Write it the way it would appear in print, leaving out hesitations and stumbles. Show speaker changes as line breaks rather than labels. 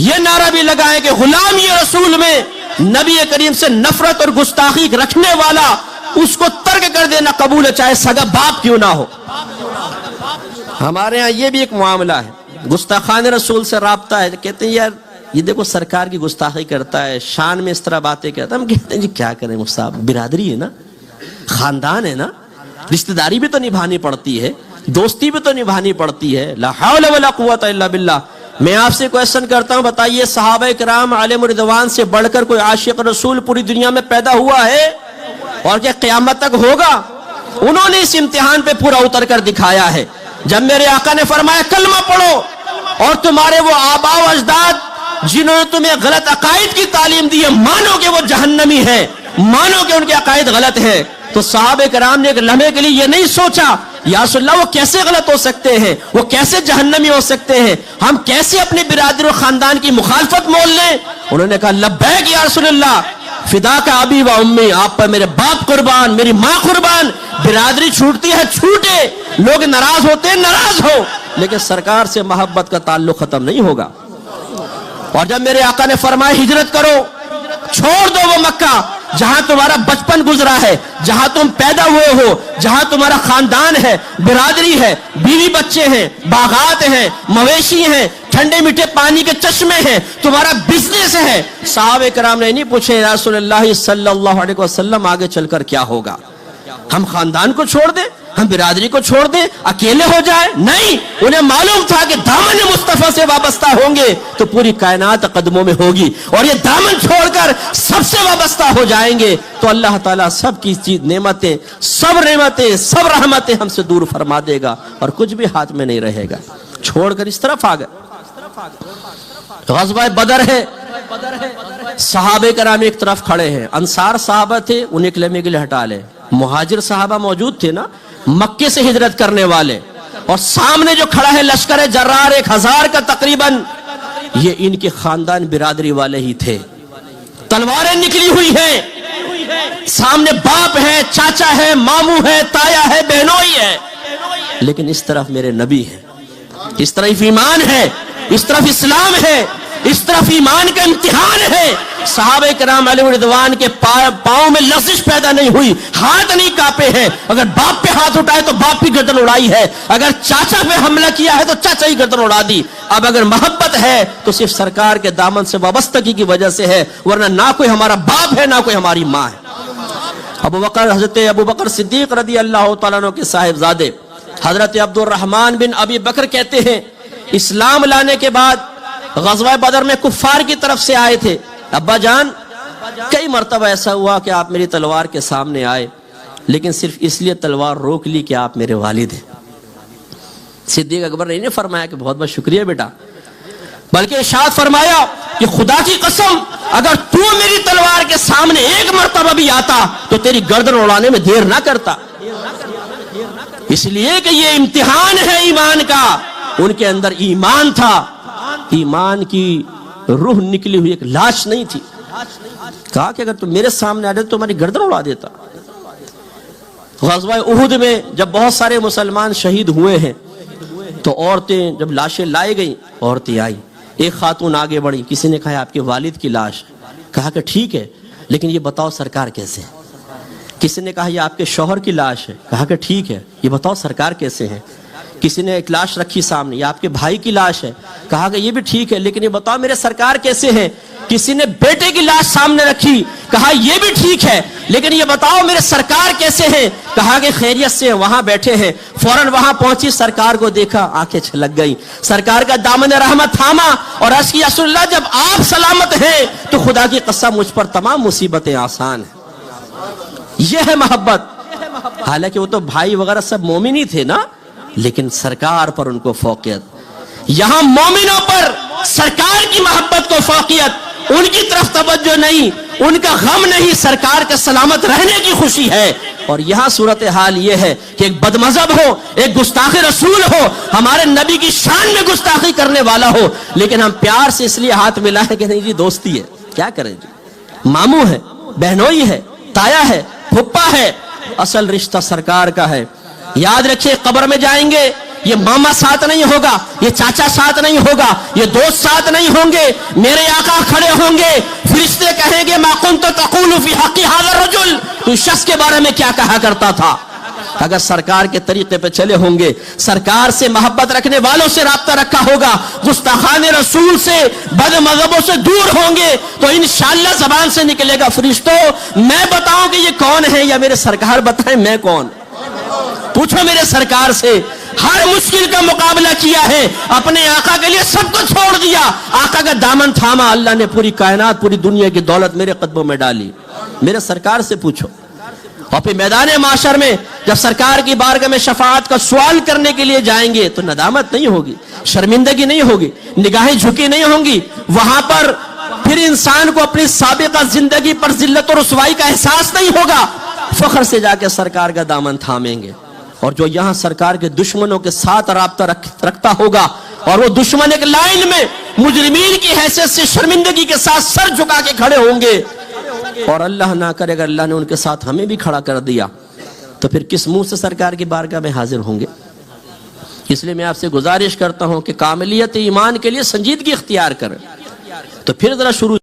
یہ نعرہ بھی لگائیں کہ غلامی رسول میں نبی کریم سے نفرت اور گستاخی رکھنے والا اس کو ترک کر دینا قبول ہے، چاہے سگا باپ کیوں نہ ہو۔ ہمارے ہاں یہ بھی ایک معاملہ ہے، گستاخان رسول سے رابطہ ہے، کہتے ہیں یار یہ دیکھو سرکار کی گستاخی کرتا ہے، شان میں اس طرح باتیں کرتا ہے۔ ہم کہتے ہیں جی کیا کریں صاحب، برادری ہے نا، خاندان ہے نا، رشتہ داری بھی تو نبھانی پڑتی ہے، دوستی بھی تو نبھانی پڑتی ہے۔ لا حول ولا قوت الا باللہ۔ میں آپ سے کویسچن کرتا ہوں، بتائیے صحابہ کرام علیہم رضوان سے بڑھ کر کوئی عاشق رسول پوری دنیا میں پیدا ہوا ہے اور کیا قیامت تک ہوگا؟ انہوں نے اس امتحان پہ پورا اتر کر دکھایا ہے۔ جب میرے آقا نے فرمایا کلمہ پڑھو، اور تمہارے وہ آباء و اجداد جنہوں نے تمہیں غلط عقائد کی تعلیم دی ہے مانو کہ وہ جہنمی ہیں، مانو کہ ان کے عقائد غلط ہیں، تو صحابہ کرام نے ایک لمحے کے لیے یہ نہیں سوچا یا رسول اللہ وہ کیسے غلط ہو سکتے ہیں، وہ کیسے جہنمی ہو سکتے ہیں، ہم کیسے اپنی برادری و خاندان کی مخالفت مول لیں؟ انہوں نے کہا لبیک یا رسول اللہ، فدا کا ابی و امی، آپ پر میرے باپ قربان، میری ماں قربان۔ برادری چھوٹتی ہے چھوٹے، لوگ ناراض ہوتے ہیں ناراض ہو، لیکن سرکار سے محبت کا تعلق ختم نہیں ہوگا۔ اور جب میرے آقا نے فرمایا ہجرت کرو، چھوڑ دو وہ مکہ جہاں تمہارا بچپن گزرا ہے، جہاں تم پیدا ہوئے ہو، جہاں تمہارا خاندان ہے، برادری ہے، بیوی بچے ہیں، باغات ہیں، مویشی ہیں، ٹھنڈے میٹھے پانی کے چشمے ہیں، تمہارا بزنس ہے۔ صحابہ کرام نے نہیں پوچھے یا رسول اللہ صلی اللہ علیہ وسلم آگے چل کر کیا ہوگا، ہم خاندان کو چھوڑ دیں، ہم برادری کو چھوڑ دیں، اکیلے ہو جائیں؟ نہیں، انہیں معلوم تھا کہ دامن مصطفیٰ سے وابستہ ہوں گے تو پوری کائنات قدموں میں ہوگی، اور یہ دامن چھوڑ کر سب سے وابستہ ہو جائیں گے تو اللہ تعالیٰ سب کی چیز نعمتیں، سب رحمتیں ہم سے دور فرما دے گا، اور کچھ بھی ہاتھ میں نہیں رہے گا۔ چھوڑ کر اس طرف آ گئے۔ غزوہ بدر ہے، صحابہ کرام ایک طرف کھڑے ہیں، انصار صحابہ تھے، انہیں کلمے کے لیے ہٹا لے، مہاجر صحابہ موجود تھے نا، مکے سے ہجرت کرنے والے، اور سامنے جو کھڑا ہے لشکر جرار 1000 کا تقریباً، یہ ان کے خاندان برادری والے ہی تھے۔ تلواریں نکلی ہوئی ہیں، سامنے باپ ہے، چاچا ہے، ماموں ہے، تایا ہے، بہنوئی ہے، لیکن اس طرف میرے نبی ہے، اس طرف ایمان ہے، اس طرف اسلام ہے، اس طرف ایمان کا امتحان ہے۔ صحابہ کرام علیہ رضوان کے پاؤں میں لرزش پیدا نہیں ہوئی، ہاتھ نہیں کانپے ہیں، اگر باپ پہ ہاتھ اٹھائے تو باپ کی گردن اڑائی ہے، اگر چاچا پہ حملہ کیا ہے تو چاچا ہی گردن اڑا دی۔ اب اگر محبت ہے تو صرف سرکار کے دامن سے وابستگی کی وجہ سے ہے، ورنہ نہ کوئی ہمارا باپ ہے نہ کوئی ہماری ماں ہے۔ حضرت ابو بکر صدیق رضی اللہ تعالیٰ عنہ کے صاحبزادے حضرت عبد الرحمن بن ابی بکر کہتے ہیں اسلام لانے کے بعد غزوہ بدر میں کفار کی طرف سے آئے تھے، ابا جان کئی مرتبہ ایسا ہوا کہ آپ میری تلوار کے سامنے آئے، لیکن صرف اس لیے تلوار روک لی کہ آپ میرے والد ہیں۔ صدیق اکبر نے نہیں فرمایا کہ بہت بہت شکریہ بیٹا، بلکہ ارشاد فرمایا کہ خدا کی قسم اگر تو میری تلوار کے سامنے ایک مرتبہ بھی آتا تو تیری گردن اڑانے میں دیر نہ کرتا، اس لیے کہ یہ امتحان ہے ایمان کا۔ ان کے اندر ایمان تھا، ایمان کی روح نکلی ہوئی ایک لاش نہیں تھی۔ کہا کہ اگر تم میرے سامنے آ جاتے تو تمہاری گردن اڑا دیتا۔ غزوہ احد میں جب بہت سارے مسلمان شہید ہوئے ہیں تو عورتیں جب لاشیں لائی گئیں، عورتیں آئی، ایک خاتون آگے بڑھی، کسی نے کہا آپ کے والد کی لاش، کہا کہ ٹھیک ہے لیکن یہ بتاؤ سرکار کیسے ہے۔ کسی نے کہا یہ آپ کے شوہر کی لاش ہے، کہا کہ ٹھیک ہے یہ بتاؤ سرکار کیسے ہیں۔ کسی نے ایک لاش رکھی سامنے، یہ آپ کے بھائی کی لاش ہے، کہا کہ یہ بھی ٹھیک ہے لیکن یہ بتاؤ میرے سرکار کیسے ہیں۔ کسی نے بیٹے کی لاش سامنے رکھی، کہا یہ بھی ٹھیک ہے لیکن یہ بتاؤ میرے سرکار کیسے ہیں، کہا کہ خیریت سے وہاں بیٹھے ہیں۔ فوراً وہاں پہنچی، سرکار کو دیکھا، آنکھیں چھلک گئی، سرکار کا دامن رحمت تھاما اور عرض کیا رسول اللہ جب آپ سلامت ہیں تو خدا کی قسم مجھ پر تمام مصیبتیں آسان ہیں۔ یہ ہے محبت۔ حالانکہ وہ تو بھائی وغیرہ سب مومن ہی تھے نا، لیکن سرکار پر ان کو فوقیت۔ یہاں مومنوں پر سرکار کی محبت کو فوقیت، ان کی طرف توجہ نہیں، ان کا غم نہیں، سرکار کے سلامت رہنے کی خوشی ہے۔ اور یہاں صورتحال یہ ہے کہ ایک بد مذہب ہو، ایک گستاخ رسول ہو، ہمارے نبی کی شان میں گستاخی کرنے والا ہو، لیکن ہم پیار سے اس لیے ہاتھ ملائیں کہ نہیں جی دوستی ہے، کیا کریں جی، ماموں ہے، بہنوئی ہے، تایا ہے، پھپھا ہے، اصل رشتہ سرکار کا ہے۔ یاد رکھیے قبر میں جائیں گے یہ ماما ساتھ نہیں ہوگا، یہ چاچا ساتھ نہیں ہوگا، یہ دوست ساتھ نہیں ہوں گے، میرے آقا کھڑے ہوں گے، فرشتے کہیں گے ما کنت تقول فی حق ھذا الرجل، تو شخص کے بارے میں کیا کہا کرتا تھا۔ اگر سرکار کے طریقے پہ چلے ہوں گے، سرکار سے محبت رکھنے والوں سے رابطہ رکھا ہوگا، گستاخان رسول سے بد مذہبوں سے دور ہوں گے، تو انشاءاللہ زبان سے نکلے گا فرشتوں میں بتاؤں کہ یہ کون ہے، یا میرے سرکار بتائیں میں کون؟ پوچھو میرے سرکار سے۔ ہر مشکل کا مقابلہ کیا ہے، اپنے آقا کے لیے سب کو چھوڑ دیا، آقا کا دامن تھاما، اللہ نے پوری کائنات پوری دنیا کی دولت میرے قدموں میں ڈالی۔ میرے سرکار سے پوچھو۔ اور پھر میدان معاشر میں جب سرکار کی بارگاہ میں شفاعت کا سوال کرنے کے لیے جائیں گے تو ندامت نہیں ہوگی، شرمندگی نہیں ہوگی، نگاہیں جھکی نہیں ہوں گی، وہاں پر پھر انسان کو اپنی سابقہ زندگی پر ذلت و رسوائی کا احساس نہیں ہوگا، فخر سے جا کے سرکار کا دامن تھامیں گے۔ اور جو یہاں سرکار کے دشمنوں کے ساتھ رابطہ رکھتا ہوگا اور وہ دشمن ایک لائن میں مجرمین کی حیثیت سے شرمندگی کے ساتھ سر جھکا کے کھڑے ہوں گے، اور اللہ نہ کرے اگر اللہ نے ان کے ساتھ ہمیں بھی کھڑا کر دیا تو پھر کس منہ سے سرکار کی بارگاہ میں حاضر ہوں گے؟ اس لیے میں آپ سے گزارش کرتا ہوں کہ کاملیت ایمان کے لیے سنجیدگی اختیار کریں۔ تو پھر ذرا شروع